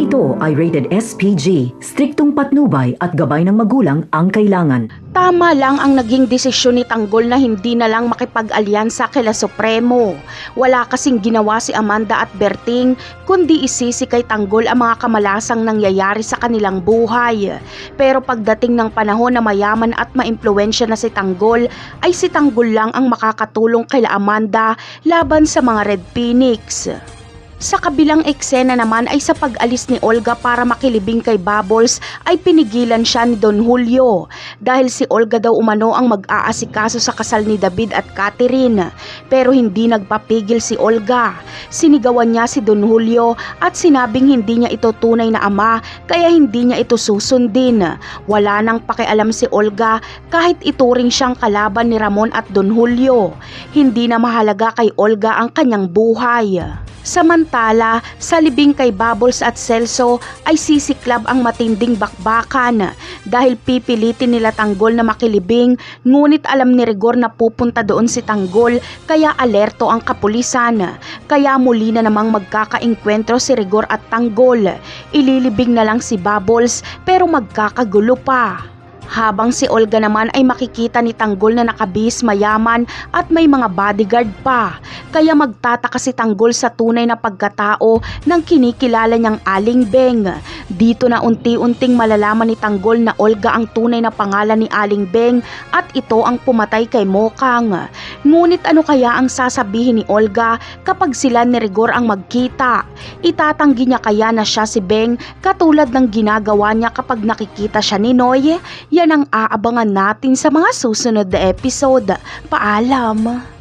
Programang ito ay rated SPG, striktong patnubay at gabay ng magulang ang kailangan. Tama lang ang naging desisyon ni Tanggol na hindi na lang makipag-alyansa kila Supremo. Wala kasing ginawa si Amanda at Berting kundi isisi kay Tanggol ang mga kamalasang nangyayari sa kanilang buhay. Pero pagdating ng panahon na mayaman at maimpluwensya na si Tanggol, ay si Tanggol lang ang makakatulong kila Amanda laban sa mga Red Phoenix. Sa kabilang eksena naman ay sa pag-alis ni Olga para makilibing kay Bubbles ay pinigilan siya ni Don Julio dahil si Olga daw umano ang mag-aasikaso sa kasal ni David at Catherine. Pero hindi nagpapigil si Olga. Sinigawan niya si Don Julio at sinabing hindi niya ito tunay na ama kaya hindi niya ito susundin. Wala nang pakialam si Olga kahit ituring siyang kalaban ni Ramon at Don Julio. Hindi na mahalaga kay Olga ang kanyang buhay. Samantala, sa libing kay Bubbles at Celso ay sisiklab ang matinding bakbakan dahil pipilitin nila Tanggol na makilibing, ngunit alam ni Rigor na pupunta doon si Tanggol kaya alerto ang kapulisan. Kaya muli na namang magkakaengkwentro si Rigor at Tanggol. Ililibing na lang si Bubbles pero magkakagulo pa. Habang si Olga naman ay makikita ni Tanggol na nakabihis, mayaman at may mga bodyguard pa. Kaya magtataka si Tanggol sa tunay na pagkatao ng kinikilala niyang Aling Beng. Dito na unti-unting malalaman ni Tanggol na Olga ang tunay na pangalan ni Aling Beng at ito ang pumatay kay Mokang. Ngunit ano kaya ang sasabihin ni Olga kapag sila ni Rigor ang magkita? Itatanggi niya kaya na siya si Beng katulad ng ginagawa niya kapag nakikita siya ni Noy? Yan ang aabangan natin sa mga susunod na episode. Paalam!